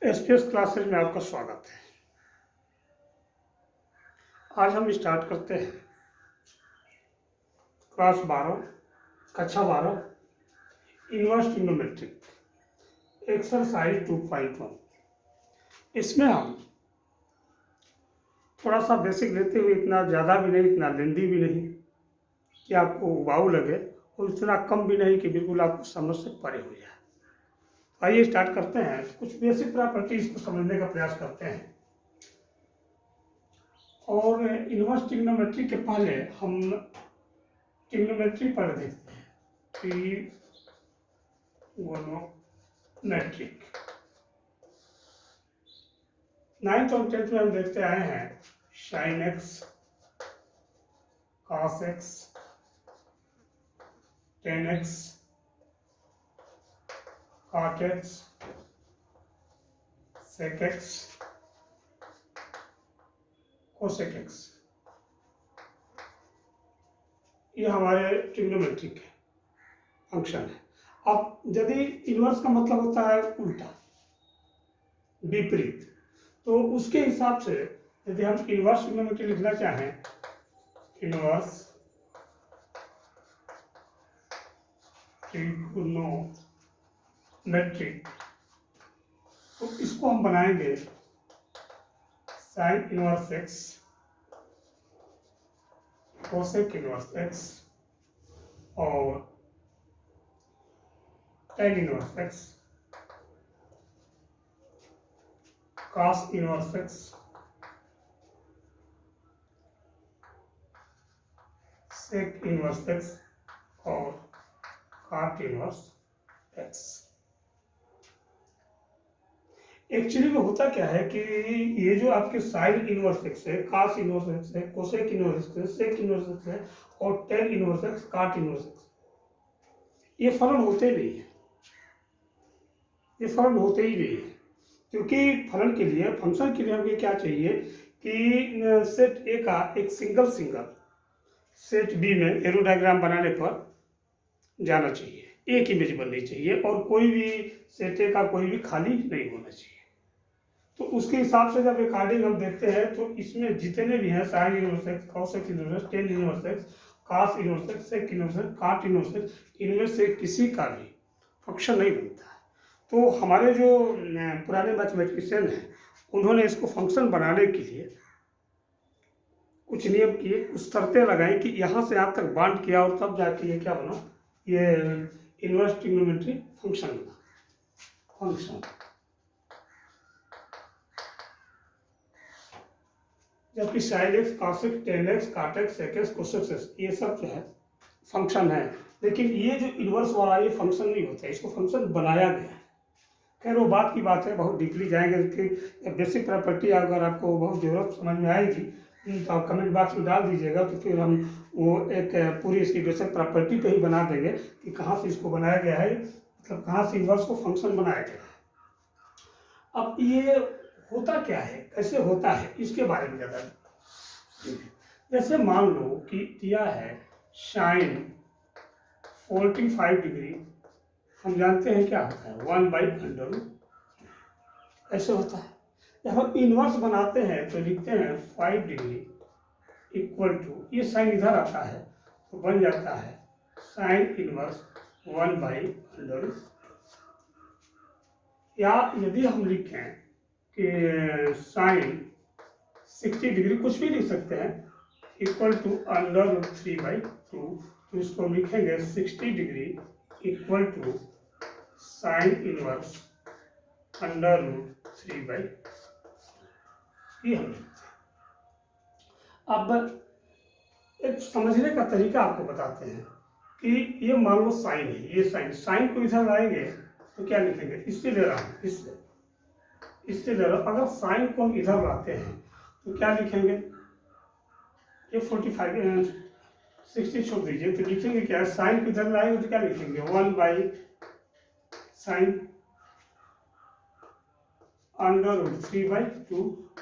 SPS classes में आपका स्वागत है। आज हम स्टार्ट करते हैं क्लास 12 कक्षा 12 इनवर्स ट्रिग्नोमेट्रिक एक्सरसाइज 2.1। इसमें हम थोड़ा सा बेसिक लेते हुए, इतना ज़्यादा भी नहीं, इतना लेंदी भी नहीं कि आपको उबाऊ लगे और इतना कम भी नहीं कि बिल्कुल आपको समझ से परे हो जाए। आइए स्टार्ट करते हैं। कुछ बेसिक प्रॉपर्टीज को समझने का प्रयास करते हैं। और इनवर्स ट्रिग्नोमेट्री के पहले हम ट्रिग्नोमेट्री पर देखते हैं। ट्रिग्नोमेट्रिक 9th और 10th में हम देखते आए हैं sine x, cos x, tan x, cot x, sec x, cosec x. ये हमारे ट्रिग्नोमेट्रिक फंक्शन है। अब यदि इनवर्स का मतलब होता है उल्टा, विपरीत, तो उसके हिसाब से यदि हम इनवर्स ट्रिग्नोमेट्री लिखना चाहें, इनवर्स ट्रिग्नोमेट्रिक, तो इसको हम बनाएंगे sine inverse x, cosec inverse x और tan inverse x, cos inverse x, sec inverse x और कॉट इनवर्स एक्स। एक्चुअली में होता क्या है कि ये जो आपके साइन इनवर्स एक्स है, कॉस इनवर्स एक्स है, कोसेक इनवर्स एक्स है, सेक इनवर्स एक्स है और tan inverse x, cot inverse x, ये फलन होते नहीं है। ये फलन होते ही नहीं है, क्योंकि फलन के लिए, फंक्शन के लिए हमें क्या चाहिए कि सेट ए का एक सिंगल सेट बी में एरो डायग्राम बनाने पर जाना चाहिए, एक इमेज बननी चाहिए और कोई भी सेट ए का कोई भी खाली नहीं होना चाहिए। तो उसके हिसाब से जब अकॉर्डिंग हम देखते हैं तो इसमें जितने भी हैं sine inverse x, cosec inverse, tan inverse x, cos inverse x, sec inverse x, cot inverse x, इनमें से किसी का भी फंक्शन नहीं बनता है। तो हमारे जो पुराने मैथमेटिशियन हैं, उन्होंने इसको फंक्शन बनाने के लिए कुछ नियम किए, कुछ शर्तें लगाई कि यहाँ से आप तक बांट किया और तब जाके ये क्या बना, ये इनवर्स ट्रिग्नोमेट्री फंक्शन बना। फंक्शन जबकि sine x, cos x, tan x, cot x, sec x, cosec x, ये सब जो है फंक्शन है। लेकिन ये जो इनवर्स वाला ये फंक्शन नहीं होता है, इसको फंक्शन बनाया गया है। खैर वो बात की बात है, बहुत डीपली जाएंगे कि बेसिक प्रॉपर्टी अगर आपको बहुत जरूरत समझ में आएगी तो आप कमेंट बॉक्स में डाल दीजिएगा, तो फिर हम वो एक पूरी इसकी बेसिक प्रॉपर्टी पे ही बना देंगे कि कहाँ से इसको बनाया गया है, मतलब कहाँ से इनवर्स को फंक्शन बनाया गया है। अब ये होता क्या है, कैसे होता है, इसके बारे में ज़्यादा। जैसे मान लो कि दिया है साइन 45 डिग्री, हम जानते हैं क्या होता है 1/√, ऐसे होता है। जब हम इनवर्स बनाते हैं तो लिखते हैं 5 डिग्री इक्वल टू, ये साइन इधर आता है तो बन जाता है साइन इनवर्स 1/√। या यदि हम लिखें कि साइन 60 डिग्री, कुछ भी लिख सकते हैं, इक्वल टू √3/2, तो इसको लिखेंगे 60 degree equal to sine inverse √3/2। ये हम लिखते हैं। अब एक समझने का तरीका आपको बताते हैं कि ये मान लो साइन है, ये साइन को इधर लाएंगे तो क्या लिखेंगे, इससे ले रहा हूँ, इससे ले रहा हूँ। अगर साइन को हम इधर लाते हैं तो क्या लिखेंगे, ये 45 60 छोड़ दीजिए, तो लिखेंगे क्या, साइन को इधर लाएंगे तो क्या लिखेंगे 1/sin √3/2।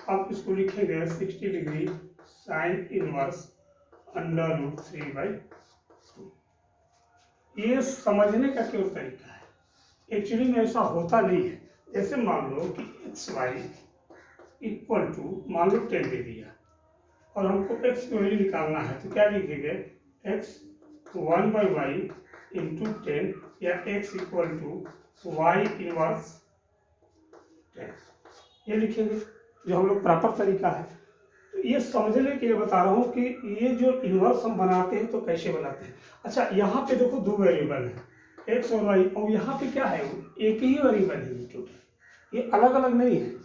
अब इसको लिखेंगे 60 डिग्री साइन इनवर्स √3/2। ये समझने का क्यों तरीका है, एक्चुअली में ऐसा होता नहीं है। जैसे मान लो कि एक्स वाई इक्वल टू मान लो 10 दे दिया और हमको एक्स की वैल्यू निकालना है, तो क्या लिखेंगे, एक्स 1/y इंटू 10 या x equal to y inverse 10, ये लिखेंगे जो हम लोग प्रॉपर तरीका है। तो ये समझने के लिए बता रहा हूँ कि ये जो इनवर्स हम बनाते हैं तो कैसे बनाते हैं। अच्छा, यहाँ पे देखो दो वेरिएबल है, एक्स और वाई, और यहाँ पे क्या है, एक ही वेरिएबल है ये टोटल, ये अलग अलग नहीं है।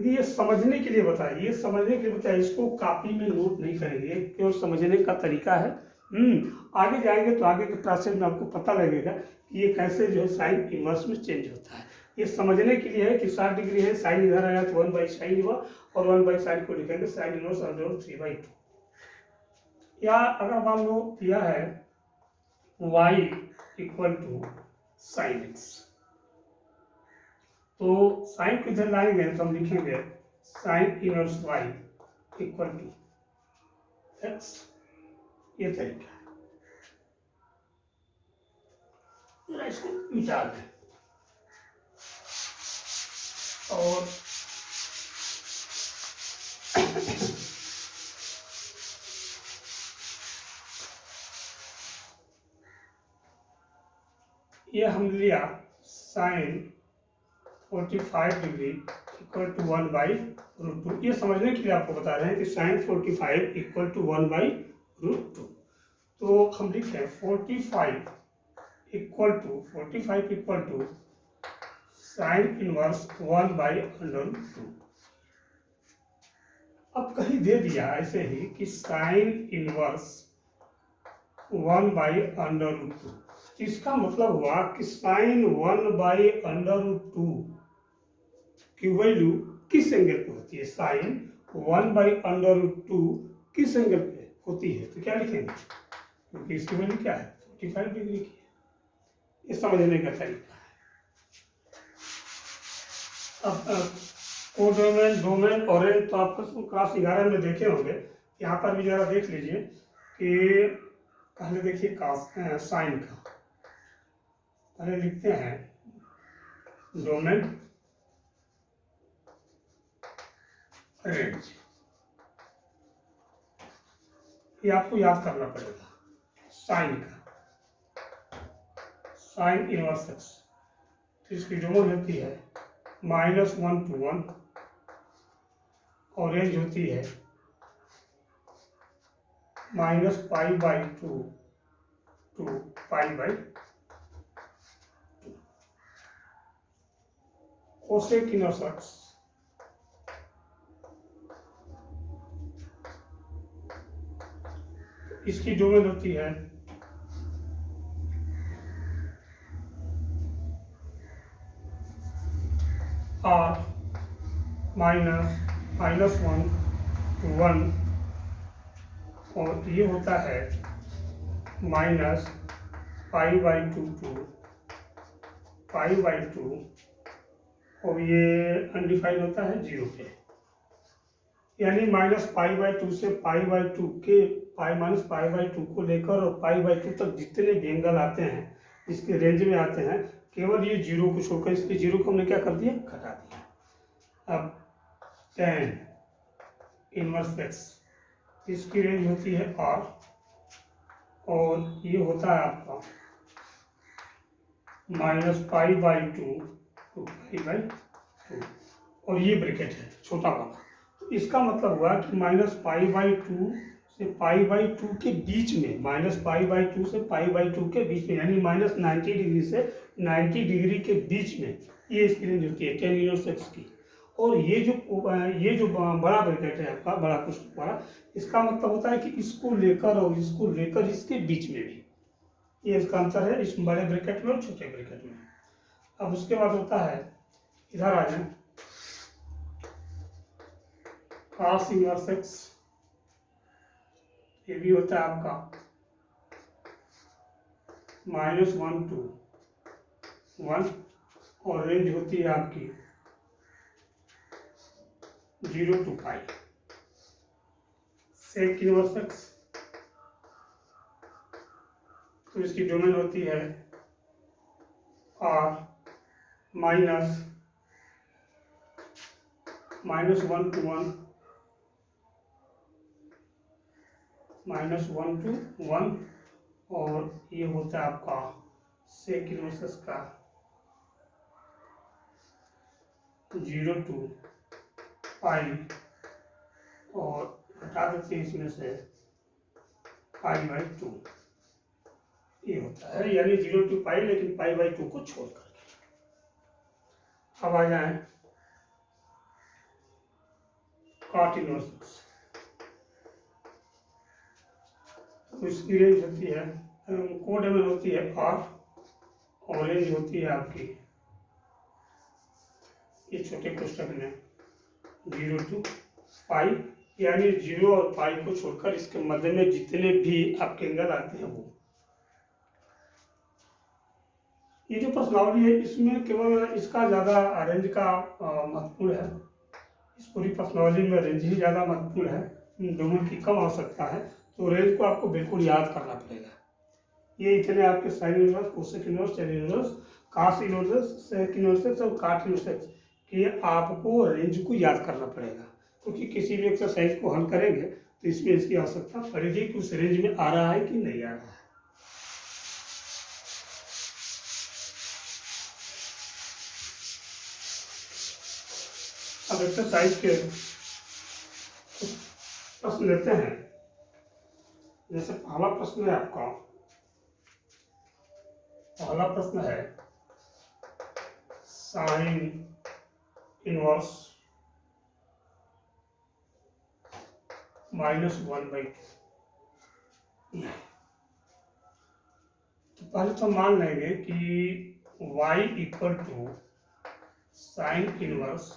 ये समझने के लिए बताया, ये समझने के लिए बताया, इसको कॉपी में नोट नहीं करेंगे, केवल समझने का तरीका है। आगे जाएंगे तो आगे के प्रोसेस में आपको पता लगेगा कि ये कैसे जो है साइन इनवर्स में चेंज होता है। ये समझने के लिए है कि 60 डिग्री है, साइन इधर आया तो 1/sin हुआ, और 1/sin को लिखेंगे साइन इनवर्स अंडर 3/2। या अगर मान लो यह है y equal to sine x, तो साइन को इधर लाएंगे तो हम लिखेंगे sine inverse y equal to x, ये तरीका है। जरा इसको मिटा दें और ये हम लिया साइन 45 डिग्री इक्वल टू 1/√2। ये समझने के लिए आपको बता रहे हैं कि साइन 45 इक्वल टू 1/√2। तो हम लिखते हैं 45 इक्वल टू साइन इनवर्स 1/√2। अब कहीं दे दिया ऐसे ही कि साइन इनवर्स 1/√2, इसका मतलब हुआ कि साइन 1/√2 की वैल्यू किस एंगल पे होती है, साइन 1/√2 किस एंगल पे होती है, तो क्या लिखेंगे, क्योंकि इसकी वैल्यू क्या है 45 डिग्री की है। ये समझने का तरीका है। अब कोडोमेन, डोमेन और रेंज तो आप क्लास 11 में देखे होंगे, यहाँ पर भी जरा देख लीजिए कि पहले देखिए साइन का, पहले लिखते हैं डोमेन रेंज, ये आपको याद करना पड़ेगा। साइन का साइन इनवर्स एक्स, तो इसकी डोमेन होती है -1 to 1 और रेंज होती है -π/2 to π/2। कोसेक इनवर्स एक्स, इसकी डोमेन होती है r -1 to 1 और ये होता है -π/2 to π/2 और ये अनडिफाइंड होता है 0 पे, यानी -π/2 से π/2 के -π/2 को लेकर और π/2 तक जितने भी एंगल आते हैं, इसके रेंज में आते हैं, केवल ये 0 को छोड़कर इसके 0 को हमने क्या कर दिया, घटा दिया। अब tan इनवर्स एक्स, इसकी रेंज होती है r और ये होता है आपका -π/2 to π/2 और ये ब्रैकेट है छोटा वाला, तो इसका मतलब हुआ कि -π/2 से π/2 के बीच में, -π/2 से π/2 के बीच में, यानी -90 डिग्री से 90 डिग्री के बीच में ये इसकी रेंज होती है tan इनवर्स एक्स की। और ये जो बड़ा ब्रैकेट है आपका, बड़ा कुछ बड़ा, इसका मतलब होता है कि इसको लेकर और इसको लेकर इसके बीच में भी, ये इसका अंतर है इस बड़े ब्रैकेट में और छोटे ब्रैकेट में। अब उसके बाद होता है, इधर आ जाए, cos इनवर्स एक्स, ये भी होता है आपका -1 to 1 और रेंज होती है आपकी 0 to π। सेक इनवर्स एक्स, तो इसकी डोमेन होती है r माइनस -1 to 1 -1 to 1 और ये होता है आपका सेक इनवर्स का 0 to पाई और हटा देते हैं इसमें से π/2 ये होता है, यानी 0 to पाई, लेकिन π/2 को छोड़ करके। अब आ जाए कॉट इनवर्स। तो इसकी रेंज होती है, कोड में होती है R और रेंज होती है आपकी ये छोटे कोष्ठक में 0 to पाई, यानी 0 और पाई को छोड़कर इसके मध्य में जितने भी आपके एंगल आते हैं वो। ये जो प्रश्नावली है इसमें केवल इसका ज़्यादा रेंज का महत्वपूर्ण है। इस पूरी प्रश्नावली में रेंज ही ज़्यादा महत्वपूर्ण है, डोमेन की कम आवश्यकता है, तो रेंज को आपको बिल्कुल याद करना पड़ेगा। ये इतने आपके sine inverse, cosec inverse, tan inverse, cos inverse, sec inverse और कॉट इनवर्स कि आपको रेंज को याद करना पड़ेगा, क्योंकि किसी भी एक्सरसाइज को हल करेंगे तो इसमें इसकी आवश्यकता पड़ेगी कि उस रेंज में आ रहा है कि नहीं आ रहा है। अब एक्सरसाइज के प्रश्न लेते हैं। जैसे पहला प्रश्न है आपका, पहला प्रश्न है साइन इनवर्स -1/2। तो पहले तो मान लेंगे कि y equal to sine inverse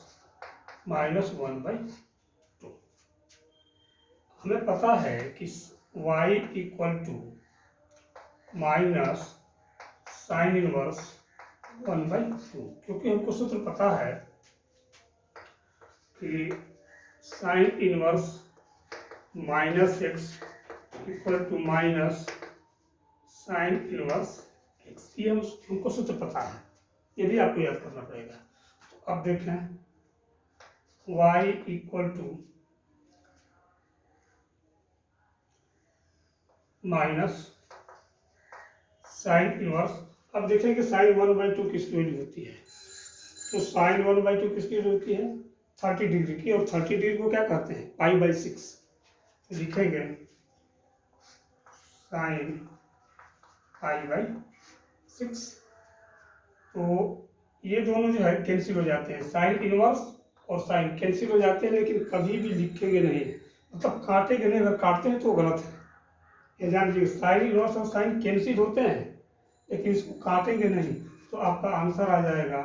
-1/2। हमें पता है कि y equal to minus sine inverse 1/2, क्योंकि हमको सूत्र पता है कि sine inverse -x equal to minus sine inverse x। ये हमको सूत्र पता है, ये भी आपको याद करना पड़ेगा। तो अब देखें y equal to minus sine inverse. अब देखें कि साइन 1/2 किसकी वैल्यू होती है। तो साइन 1/2 किसकी वैल्यू होती है 30 डिग्री की, और 30 डिग्री को क्या कहते हैं π/6। तो लिखेंगे साइन π/6। तो ये दोनों जो है कैंसिल हो जाते हैं, साइन इनवर्स और साइन कैंसिल हो जाते हैं, लेकिन कभी भी लिखेंगे नहीं, मतलब काटेंगे नहीं। अगर काटते हैं तो गलत है, ये जान लीजिए। साइन इनवर्स और साइन कैंसिल होते हैं, लेकिन इसको काटेंगे नहीं। तो आपका आंसर आ जाएगा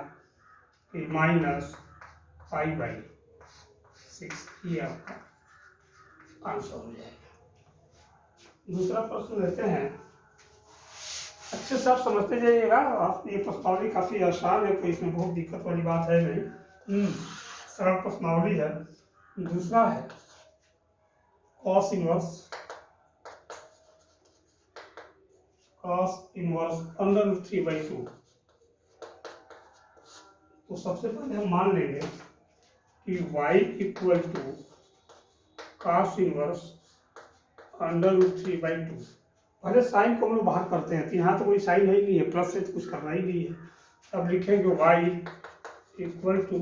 कि -π/6, ये आपका आंसर हो जाएगा। दूसरा प्रश्न लेते हैं। अच्छे से आप समझते जाइएगा, आप ये प्रश्नावली काफ़ी आसान है, कोई इसमें बहुत दिक्कत वाली बात है नहीं, सरल प्रश्नावली है। दूसरा है कॉस इनवर्स √3/2। तो सबसे पहले हम मान लेंगे कि y equal to cos inverse √3/2। पहले साइन को हम लोग बाहर करते हैं, तो यहाँ तो कोई साइन है ही नहीं है, प्लस से तो कुछ करना ही नहीं है। अब लिखेंगे y equal to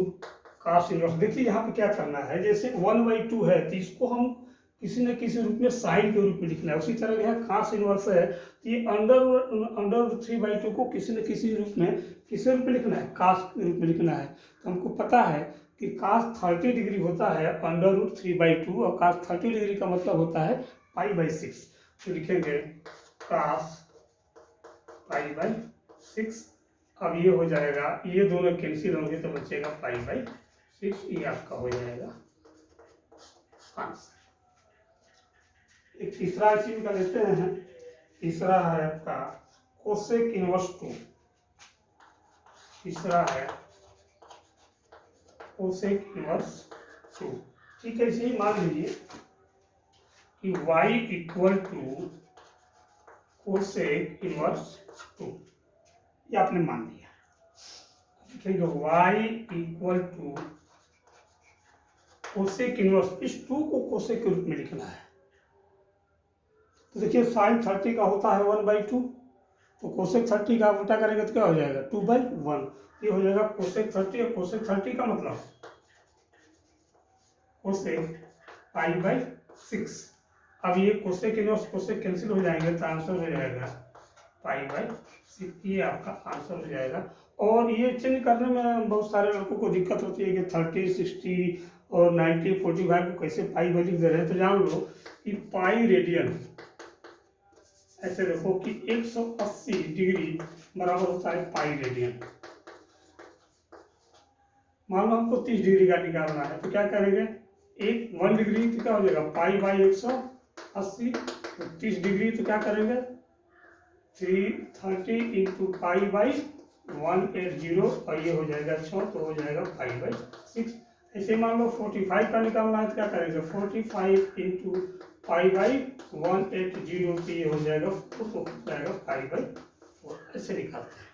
cos inverse. देखिए यहाँ पे क्या करना है, जैसे 1/2 है तो इसको हम किसी न किसी रूप में साइन के रूप में लिखना है। उसी तरह यहाँ कॉस इनवर्स है तो ये √3/2 को किसी न किसी रूप में, किस रूप में लिखना है, कॉस के रूप में लिखना है। तो हमको पता है कि cos 30 डिग्री होता है √3/2, और cos 30 डिग्री का मतलब होता है π/6। तो लिखेंगे cos π/6। अब ये हो जाएगा, ये दोनों कैंसिल होंगे तो बचेगा π/6, ये आपका हो जाएगा आंसर। एक तीसरा इसी का लेते हैं। तीसरा है आपका कोसेक इनवर्स 2। तीसरा है कोसेक इनवर्स 2। ठीक है, इसे ही मान लीजिए कि y equal to cosec inverse 2, ये आपने मान लिया। लिखेंगे y equal to cosec inverse, इस 2 को कोसेक के रूप में लिखना है। तो देखिए साइन 30 का होता है 1/2, तो कोसेक 30 का उल्टा करेंगे तो क्या हो जाएगा 2/1। ये हो जाएगा कोसेक 30, और कोसेक 30 का मतलब कोसेक π/6। अब ये कोसेक इनवर्स कोसेक कैंसिल हो जाएंगे तो आंसर हो जाएगा π/6, ये आपका आंसर हो जाएगा। और ये चेंज करने में बहुत सारे लोगों को दिक्कत होती है कि 30, 60 और 90, 45 को कैसे पाई में लिख दे रहे हैं। तो जान लो कि पाई रेडियन, ऐसे देखो कि 180 डिग्री बराबर होता है पाई रेडियन। मान लो हमको 30 डिग्री का निकालना है, तो क्या करेंगे, 1 डिग्री तो क्या हो जाएगा π/180, तो 30 डिग्री तो क्या करेंगे 330 इंटू π/180, और ये हो जाएगा 6, तो हो जाएगा π/6। ऐसे मान लो 45 का निकालना है तो क्या करेंगे 45 इंटू π/180, तो ये हो जाएगा 4, तो हो जाएगा π/4। ऐसे निकालते हैं।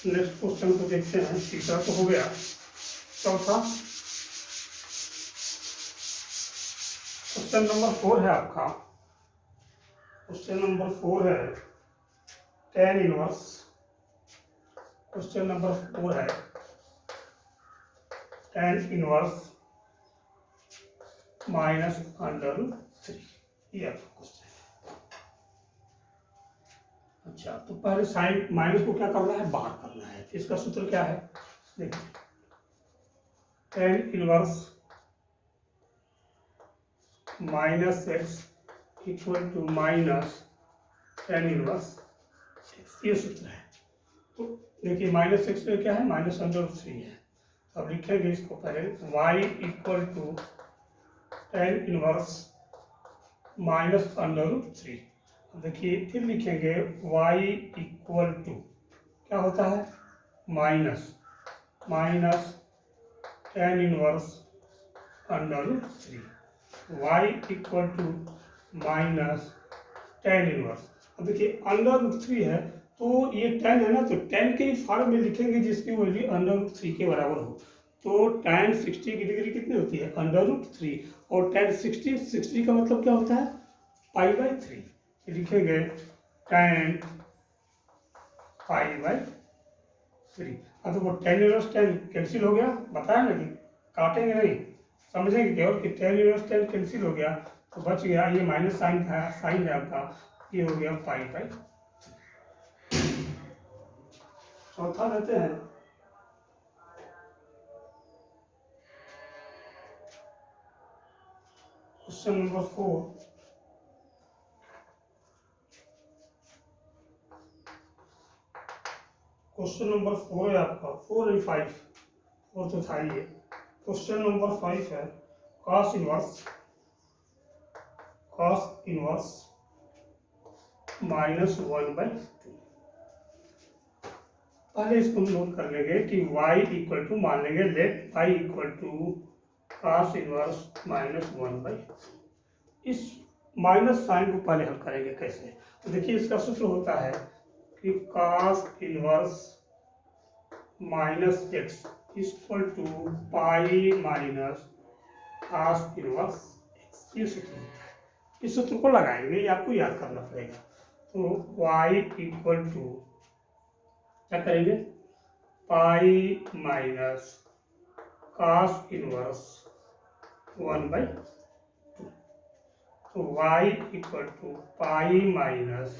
नेक्स्ट क्वेश्चन को देखते हैं। तीसरा तो हो गया, चौथा क्वेश्चन नंबर 4 है आपका। क्वेश्चन नंबर 4 है tan इनवर्स। क्वेश्चन नंबर 4 है tan इनवर्स -√3, ये आपका क्वेश्चन है। अच्छा, तो पहले साइन माइनस को क्या करना है, बाहर करना है। इसका सूत्र क्या है, देखिए tan inverse -x equal to -tan inverse x, ये सूत्र है। तो देखिए -x में क्या है, -√3 है। अब लिखेंगे इसको पहले y equal to tan inverse -√3। अब देखिए फिर लिखेंगे y इक्वल टू क्या होता है, minus tan inverse √3, y equal to tan inverse. अब देखिए √3 है, तो ये tan है ना, तो tan के फॉर्म में लिखेंगे जिसकी वैल्यू √3 के बराबर हो। तो tan 60 की डिग्री कितनी होती है, √3, और tan 60 का मतलब क्या होता है, π/3। लिखेंगे tan π/3। अब तो वो tan इनवर्स tan कैंसिल हो गया, बताया ना कि काटेंगे नहीं, समझेंगे केवल कि tan इनवर्स tan कैंसिल हो गया, तो बच गया ये माइनस साइन था, साइन है आपका, ये हो गया π/3। चौथा लेते हैं। Question number 4। क्वेश्चन नंबर 4 है आपका, 4 और 5, 4 तो था ही है। क्वेश्चन नंबर 5 है cos इनवर्स -1/2। पहले इसको नोट कर लेंगे कि y इक्वल टू, मान लेंगे let y equal to cos inverse -1/2। इस माइनस साइन को पहले हल करेंगे कैसे, तो देखिए इसका सूत्र होता है कि cos inverse -x equal to pi minus cos inverse x, ये सूत्र होता है। इस सूत्र को लगाएंगे, ये आपको याद करना पड़ेगा। तो y इक्वल टू क्या करेंगे, पाई माइनस cos इनवर्स 1/2। तो y equal to pi minus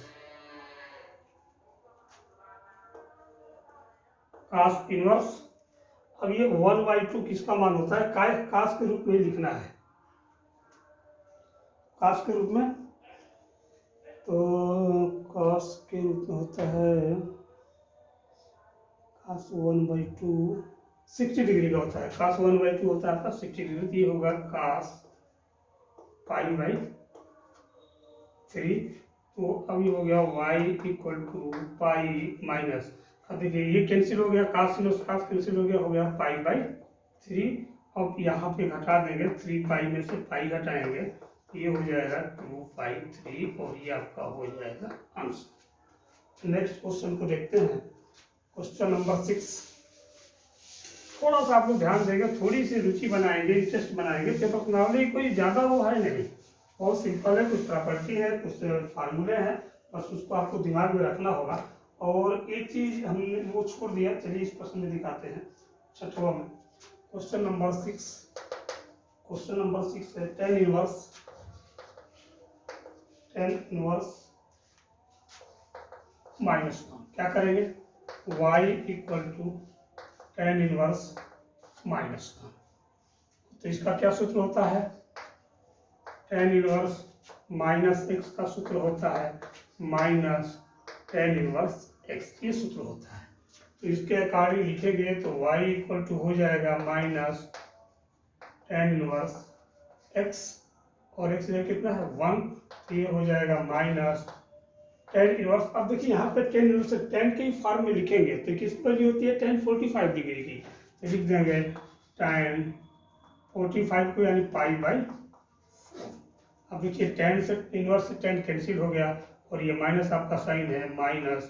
cos inverse. अब ये 1/2 किसका मान होता है, cos के रूप में लिखना है, cos के रूप में। तो cos के रूप में होता है cos 1/2 60 डिग्री का होता है। cos 1/2 होता है आपका 60 डिग्री, तो ये होगा cos π/3। तो अब ये हो गया y equal to pi minus, अब देखिए ये कैंसिल हो गया, cos इनवर्स cos कैंसिल हो गया π/3। अब यहाँ पे घटा देंगे, 3 में से पाई घटाएंगे, ये हो जाएगा 2π3, और ये आपका हो जाएगा आंसर। नेक्स्ट क्वेश्चन को देखते हैं। Question number 6। थोड़ा सा आप लोग ध्यान देंगे, थोड़ी सी रुचि बनाएंगे, इंटरेस्ट बनाएंगे। पेपर नॉर्मली कोई ज़्यादा वो है नहीं, बहुत सिंपल है। कुछ प्रॉपर्टी है, कुछ फार्मूले हैं, बस उसको आपको दिमाग में रखना होगा। और एक चीज़ हमने वो छोड़ दिया, चलिए इस प्रश्न में दिखाते हैं। छठवां में क्वेश्चन नंबर 6। क्वेश्चन नंबर 6 है टेन इनवर्स माइनस 1। क्या करेंगे? y equal to tan inverse minus 1। तो इसका क्या सूत्र होता है? टेन इनवर्स माइनस एक्स का सूत्र होता है माइनस टेन इनवर्स एक्स, ये सूत्र होता है। तो इसके अकॉर्डिंग लिखेंगे तो y इक्वल टू हो जाएगा माइनस टेन इनवर्स एक्स, और एक्स कितना है 1, तो ये हो जाएगा माइनस टेन इनवर्स। अब देखिए यहाँ पे टेन इनवर्स टेन के ही फॉर्म में लिखेंगे तो किस वैल्यू होती है? टेन 45 डिग्री की। तो लिख देंगे टेन 45 को यानी पाई बाई। अब देखिए टेन से इनवर्स से टेन कैंसिल हो गया, और ये माइनस आपका साइन है माइनस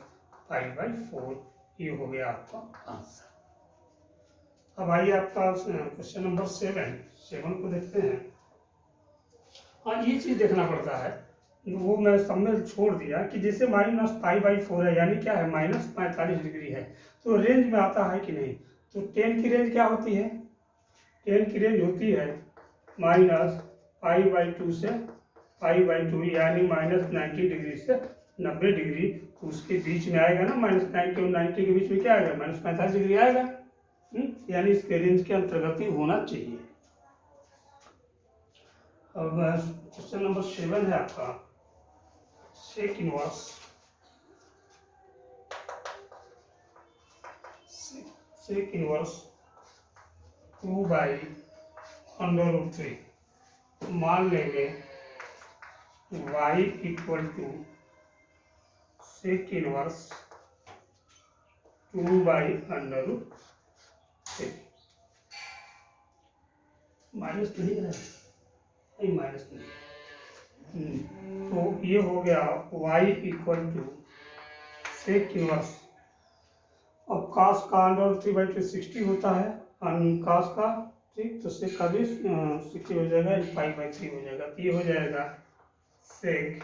पाई बाई 4। ये हो गया आपका आंसर। अब आइए आपका क्वेश्चन नंबर 7 को देखते हैं। हाँ, ये चीज़ देखना पड़ता है, वो मैं सब में छोड़ दिया कि जैसे माइनस पाई बाई 4 है, यानी क्या है? माइनस 45 डिग्री है, तो रेंज में आता है कि नहीं? तो टेन की रेंज क्या होती है? टेन की रेंज होती है माइनस पाई बाई 2 से पाई बाई 2, यानी माइनस 90 डिग्री से 90 डिग्री। तो उसके बीच में आएगा ना, माइनस 90 और 90 के बीच में क्या आएगा? माइनस 45 डिग्री आएगा। यानी इसके रेंज के अंतर्गत ही होना चाहिए। अब क्वेश्चन नंबर 7 है आपका sec inverse sec inverse 2 by under root 3। मान लेंगे y equal to sec inverse 2 by under root 3। Minus नहीं है, नहीं माइनस नहीं। तो ये हो गया y equal to sec inverse. अब कास का अंडर 3/2 60 होता है, कास का, ठीक, तो सेक का भी 60 हो जाएगा, पाई बाई 3 हो जाएगा। तो ये हो जाएगा सेक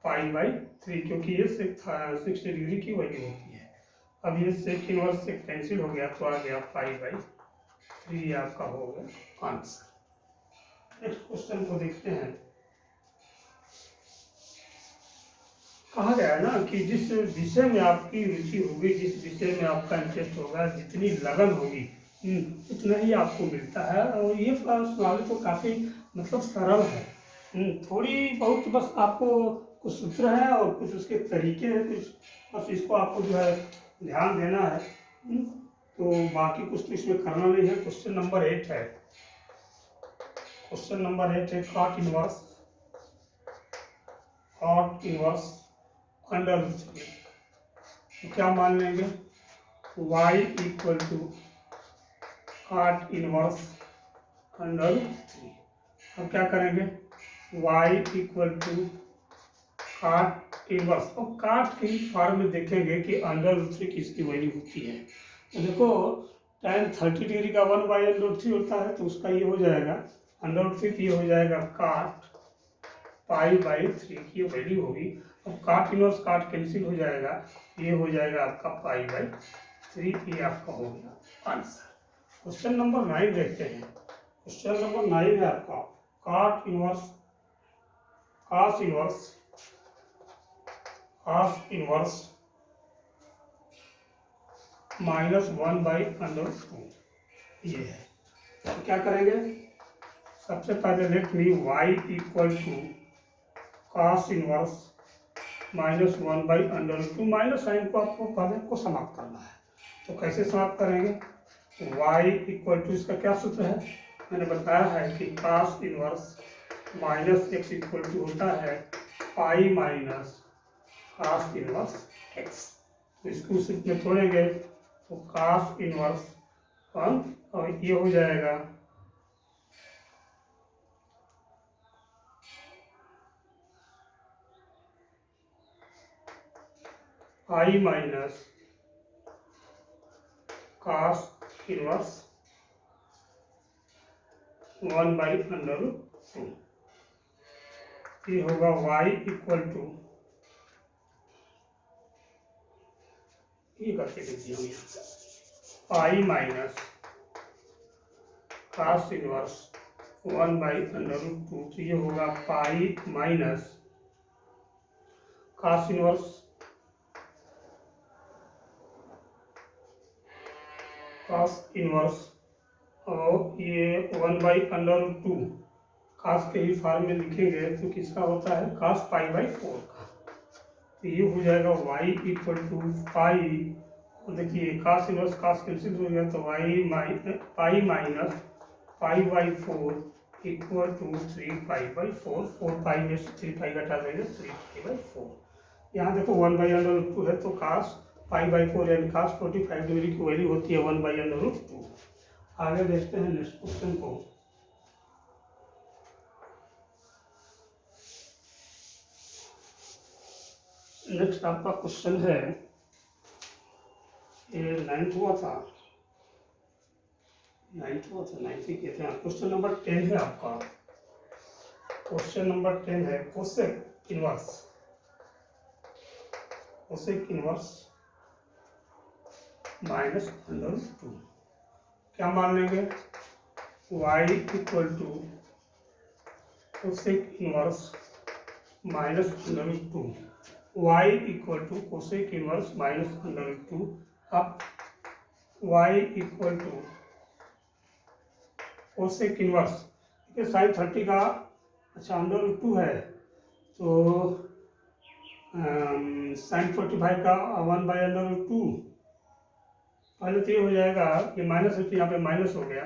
पाई बाई 3, क्योंकि ये सेक 60 डिग्री की वैल्यू होती है। अब ये सेक इनवर्स से कैंसिल हो गया, तो आ गया पाई बाई 3, आपका हो गया आंसर। नेक्स्ट क्वेश्चन को देखते हैं। कहा गया है ना कि जिस विषय में आपकी रुचि होगी, जिस विषय में आपका इंटरेस्ट होगा, जितनी लगन होगी, उतना ही आपको मिलता है। और ये सवाल तो काफ़ी मतलब सरल है। थोड़ी बहुत बस आपको कुछ सूत्र है और कुछ उसके तरीके हैं, कुछ बस इसको आपको जो है ध्यान देना है। तो बाकी कुछ तो इसमें करना नहीं है। क्वेश्चन नंबर 8 है। क्वेश्चन नंबर 8 है कॉट इनवर्स अंडर रूट 3। तो क्या मान लेंगे? y equal to cot inverse under root 3। अब क्या करेंगे? y equal to cot inverse, और कॉट के फॉर्म में देखेंगे कि अंडर रूट 3 किसकी वैल्यू होती है। तो देखो tan 30 डिग्री का 1/√3 होता है, तो उसका ये हो जाएगा अंडर रूट 3, ये हो जाएगा कॉट पाई बाई 3 की वैल्यू होगी। अब कॉट इनवर्स कॉट कैंसिल हो जाएगा, ये हो जाएगा आपका पाई बाई 3, ये आपका हो गया आंसर। क्वेश्चन नंबर 9 देखते हैं। क्वेश्चन नंबर 9 है आपका कॉस इनवर्स माइनस 1/√2, ये है। तो क्या करेंगे? सबसे पहले let me y equal to cos inverse minus 1/√2। Minus sine को आपको पहले को समाप्त करना है, तो कैसे समाप्त करेंगे? y इक्वल टू, इसका क्या सूत्र है? मैंने बताया है कि cos inverse minus x equal to होता है pi minus cos inverse x. तो इसको उस में तोड़ेंगे तो कॉस इनवर्स 1, और ये हो जाएगा पाई माइनस cos इनवर्स 1/√2। ये होगा y इक्वल टू, ये करके देखिए हम यहाँ पाई माइनस cos इनवर्स 1/√2। तो ये होगा पाई माइनस cos इनवर्स और ये 1/√2 cos के ही फॉर्म में लिखेंगे तो किसका होता है cos π/4 का। तो ये हो जाएगा y इक्वल टू पाई, और देखिए cos इनवर्स cos कैंसिल हो गया तो पाई माइनस π/4 इक्वल टू 3π/4। 4 पाई में से 3 पाई घटा देंगे 3π/4। यहाँ देखो 1/√2 है तो cos π/4 यानी cos 45 डिग्री की वैल्यू होती है 1/√2। आगे देखते हैं नेक्स्ट क्वेश्चन को। नेक्स्ट आपका क्वेश्चन है, ये 9th हुआ था, 9th ही कहते हैं। क्वेश्चन नंबर 10 है आपका। क्वेश्चन नंबर 10 है कोसेक इनवर्स -√2। क्या मान लेंगे y equal to cosec inverse -√2। y equal to cosec inverse -√2। अब y equal to cosec inverse, देखिए साइन 30 का अच्छा √2 है तो साइन 45 का 1/√2। पहले तो ये हो जाएगा, ये माइनस है तो यहाँ पे माइनस हो गया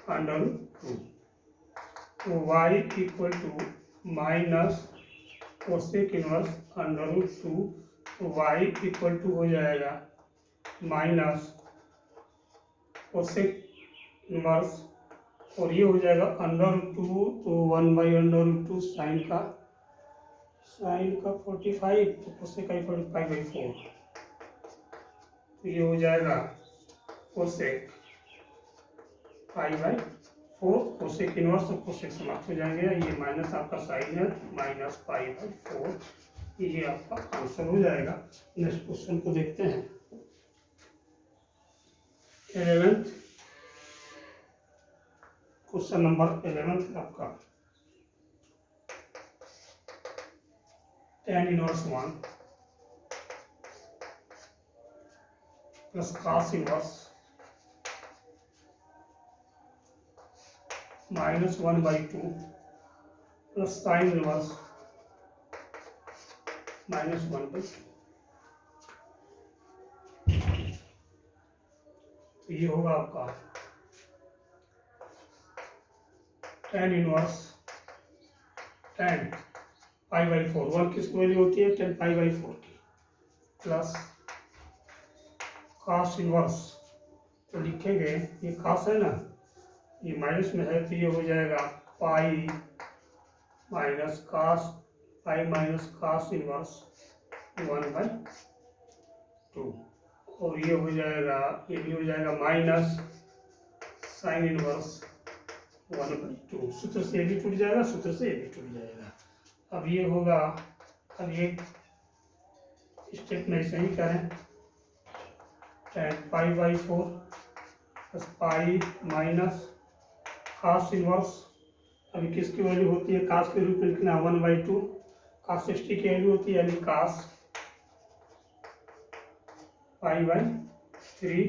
√2। तो y equal to minus cosec inverse √2। तो y इक्वल टू हो जाएगा माइनस कोसेक इनवर्स, और ये हो जाएगा √2 तो 1/√2 साइन का 45 तो कोसेक का 45/4। तो ये हो जाएगा कोसेक π/4। कोसेक इनवर्स और कोसेक समाप्त हो जाएंगे। ये माइनस आपका साइन है -π/4। ये आपका आंसर हो जाएगा। नेक्स्ट क्वेश्चन को देखते हैं। 11th क्वेश्चन नंबर 11 है आपका। tan inverse 1 plus cos inverse -1/2 plus sign inverse -1/2। तो ये होगा आपका tan इनवर्स tan π/4। 1 किसकी वैल्यू होती है tan π/4 की, प्लस cos इनवर्स, तो लिखेंगे ये cos है ना, ये माइनस में है तो ये हो जाएगा पाई माइनस cos इनवर्स 1/2। और ये हो जाएगा, ये भी हो जाएगा माइनस साइन इनवर्स 1/2। सूत्र से ये भी टूट जाएगा, सूत्र से ये भी टूट जाएगा। अब ये होगा, अब ये स्टेप में ऐसे ही करें, tan π/4 plus pi minus cos inverse, अभी किसकी वैल्यू होती है cos के रूप में लिखना 1/2। cos 60 की वैल्यू होती है यानी cos π/3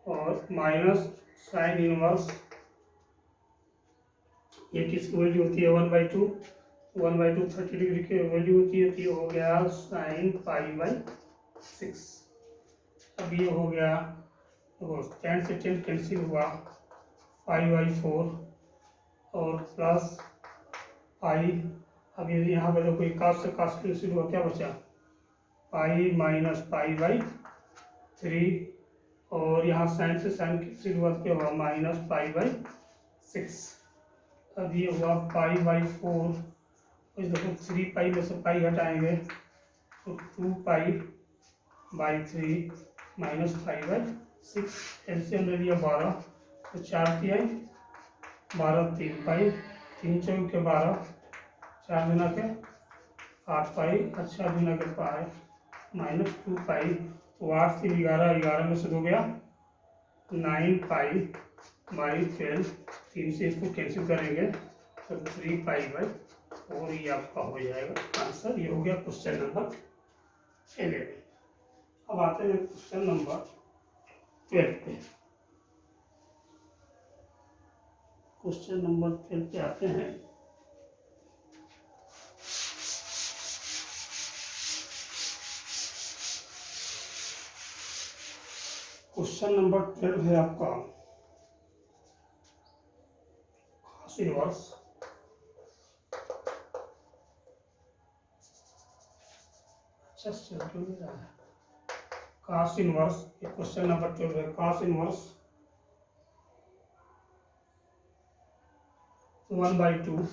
और माइनस साइन इनवर्स, ये किसकी वैल्यू होती है 1/2। 1/2 30 डिग्री की वैल्यू होती है तो ये हो गया साइन π/6। अब ये हो गया, देखो 10 से 10 कैंसिल हुआ, 5/4 और प्लस पाई। अब ये यहाँ पे देखो cos से cos कैंसिल हुआ, क्या बचा पाई माइनस π/3 और यहाँ साइन से साइन कैंसिल हुआ तो क्या हुआ -π/6। अब ये हुआ π/4, देखो 3 पाई में से पाई हटाएंगे तो 2π/3 माइनस 5/6, एलसीएम ले लिया 12, तो 4×3 12, 3π, 3×4 12, 4×2 8π, अच्छा 2×2 पाई माइनस 2π, तो 8×3 11, 11 में से 2 गया 9π/12, 3 से इसको कैंसिल करेंगे तो 3π/4 ये आपका हो जाएगा आंसर। ये हो गया क्वेश्चन नंबर 11। अब आते हैं क्वेश्चन नंबर 12 पे। क्वेश्चन नंबर 12 पे आते हैं। क्वेश्चन नंबर 12 है आपका cos इनवर्स अच्छा क्यों नहीं रहा है cos इनवर्स। ये क्वेश्चन नंबर 12 है cos inverse 1/2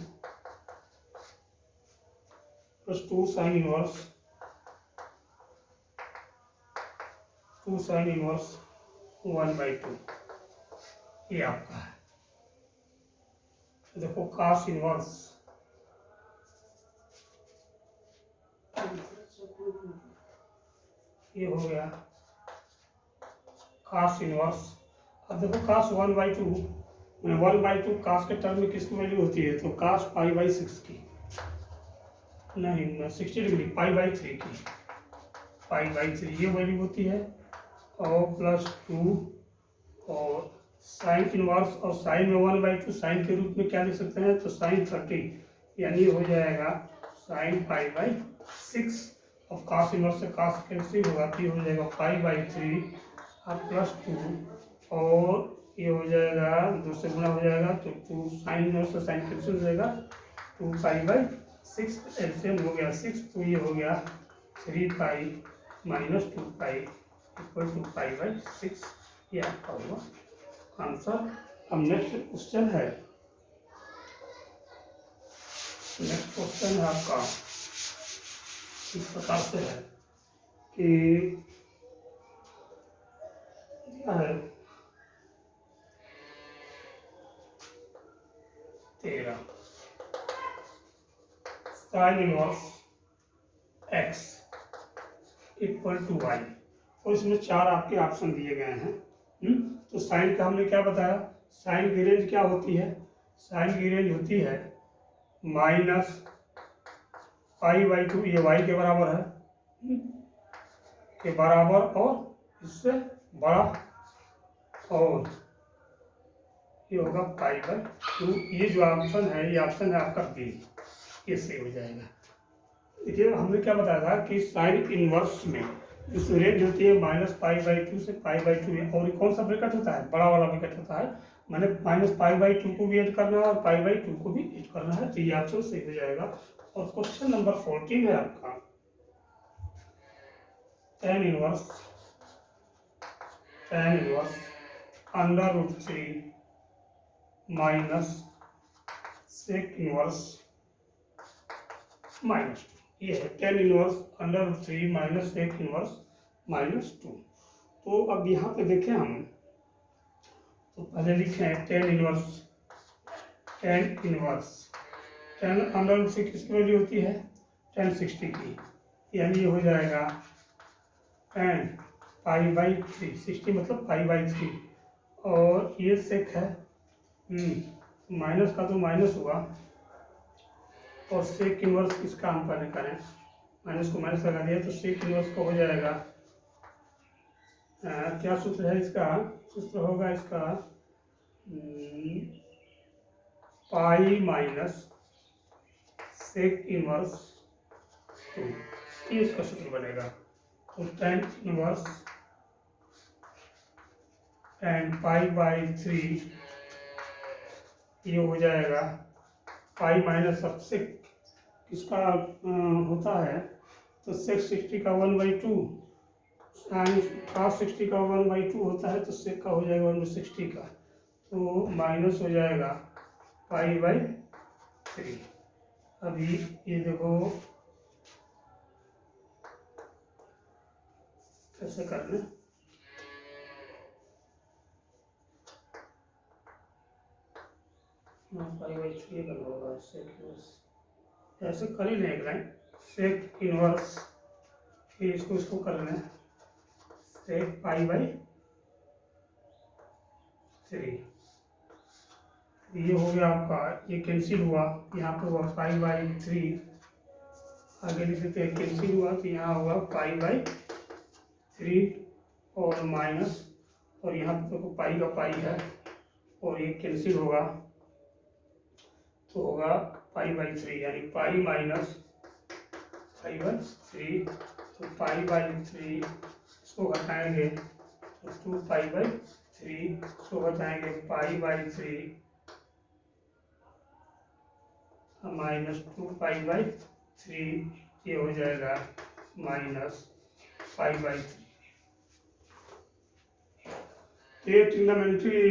plus 2 sin inverse 1/2 ये आपका है। तो देखो cos इनवर्स ये हो गया cos इनवर्स। अब देखो cos 1/2 1/2 cos के टर्म में किसकी वैल्यू होती है, तो cos π/6 की नहीं 60 डिग्री π/3 की π/3 ये वैल्यू होती है, और प्लस 2 और साइन इनवर्स, और साइन में 1/2 साइन के रूप में क्या लिख सकते हैं, तो साइन 30 यानी हो जाएगा साइन π/6। और cos इनवर्स से cos कैंसिल होगा तो ये हो जाएगा π/3 और प्लस 2 और ये हो जाएगा 2 से गुना हो जाएगा तो 2 साइन इनवर्स से साइन कैंसिल हो जाएगा 2π/6 एलसीएम हो गया 6, तो ये हो गया 3π माइनस 2π इक्वल टू π/6 ये आपका होगा आंसर। अब नेक्स्ट क्वेश्चन है, नेक्स्ट क्वेश्चन है आपका इस प्रकार से है कि क्या है 13 sine inverse x equal to y, और इसमें 4 आपके ऑप्शन दिए गए हैं। तो साइन का हमने क्या बताया, साइन की रेंज क्या होती है, साइन की रेंज होती है -π/2, ये y के बराबर है के बराबर और इससे बड़ा, और ये होगा π/2। ये जो ऑप्शन है ये ऑप्शन है आपका बी, ये सही हो जाएगा। देखिए हमने क्या बताया था कि साइन इनवर्स में जो रेंज होती है -π/2 से π/2 है, और कौन सा ब्रैकेट होता है, बड़ा वाला ब्रैकेट होता है, मैंने -π/2 को भी ऐड करना है और π/2 को भी ऐड करना है, तो ये ऑप्शन सही हो जाएगा। और क्वेश्चन नंबर 14 है आपका tan inverse √3 minus sec inverse -2, ये है tan inverse √3 minus sec inverse -2। तो अब यहाँ पे देखें हम, तो पहले लिखे हैं tan इनवर्स tan √3 किसकी वैल्यू होती है, tan 60 की, यानी ये हो जाएगा tan π/3, 60 मतलब π/3, और ये सेक है माइनस का तो माइनस हुआ, और सेक इनवर्स इसका हम पहले करें, माइनस को माइनस लगा दिया तो सेक इनवर्स को हो जाएगा क्या सूत्र है इसका, सूत्र होगा इसका पाई माइनस सेक इनवर्स 2, ये इसका सूत्र बनेगा। तो tan इनवर्स tan π/3 ये हो जाएगा पाई माइनस अब सेक किसका होता है, तो सेक 60 का 1/2, साइन cos 60 का 1/2 होता है, तो सेक का हो जाएगा 1/60 का, तो माइनस हो जाएगा π/3। अभी ये देखो ऐसे कर लें। पाई बाई 3 करना होगा सेक इनवर्स, ऐसे कर ही लें एक लाइन सेक इनवर्स, फिर इसको कर लें सेक पाई बाई 3। ये हो गया आपका, ये कैंसिल हुआ, यहाँ पर हुआ पाई बाई 3, आगे लिख देते हैं कैंसिल हुआ तो यहाँ होगा पाई बाई 3 और माइनस, और यहाँ पर देखो पाई का पाई है और ये कैंसिल होगा तो होगा पाई बाई 3, यानी पाई माइनस पाई बाई 3, तो पाई बाई 3 इसको घटाएंगे तो 2 पाई बाई 3, इसको घटाएंगे pi by 3 minus 2 pi by 3, ये हो जाएगा माइनस पाई बाई 3। ये ट्रिग्नोमेट्री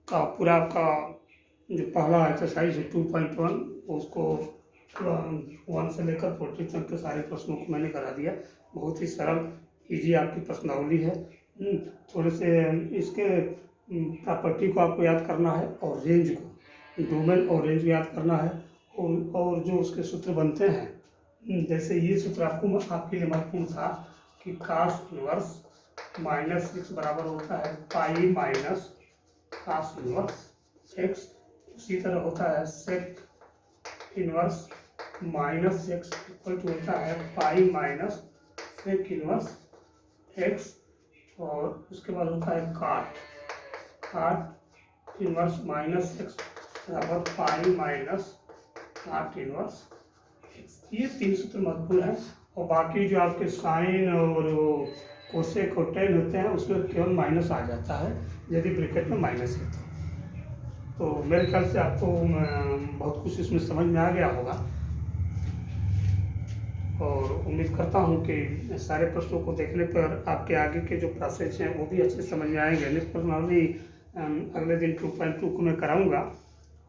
का पूरा आपका जो पहला एक्सरसाइज है 2.1, उसको 1 से लेकर 40 तक के सारे प्रश्नों को मैंने करा दिया। बहुत ही सरल इजी आपकी प्रश्नावली है। थोड़े से इसके प्रॉपर्टी को आपको याद करना है और रेंज को, डोमेन और रेंज याद करना है, और जो उसके सूत्र बनते हैं, जैसे ये सूत्र आपके लिए महत्वपूर्ण था कि cos इनवर्स -6 बराबर होता है pi minus cos inverse x, उसी तरह होता है sec inverse -x equal to होता है pi minus sec inverse x, और उसके बाद होता है काट इनवर्स -x बराबर पाई माइनस काट इनवर्स x। ये 3 सूत्र महत्वपूर्ण है, और बाकी जो आपके साइन और कोसेक और टेन होते हैं उसमें केवल माइनस आ जाता है यदि ब्रैकेट में माइनस है तो मेरे ख्याल से आपको बहुत कुछ इसमें समझ में आ गया होगा, और उम्मीद करता हूँ कि सारे प्रश्नों को देखने पर आपके आगे के जो प्रोसेस हैं वो भी अच्छे समझ में आएंगे। नेक्स्ट प्रश्नावली अगले दिन 2.2 को मैं कराऊंगा,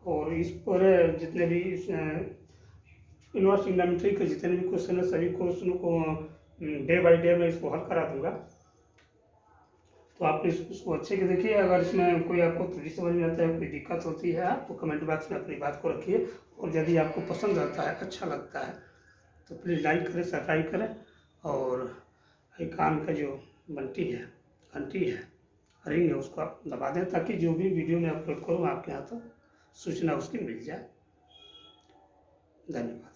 और इस पर जितने भी इनवर्स ट्रिग्नोमेट्री के जितने भी क्वेश्चन है सभी क्वेश्चनों को डे बाई डे मैं इसको हल करा दूंगा। तो आप इसको अच्छे से देखिए, अगर इसमें कोई आपको त्रुटि समझ में आता है, कोई दिक्कत होती है, आप तो कमेंट बॉक्स में अपनी बात को रखिए, और यदि आपको पसंद आता है, अच्छा लगता है तो प्लीज़ लाइक करें, सब्सक्राइब करें, और आइकन का जो घंटी है रिंग है उसको आप दबा दें, ताकि जो भी वीडियो मैं अपलोड करूँ आपके यहाँ तो सूचना उसकी मिल जाए। धन्यवाद।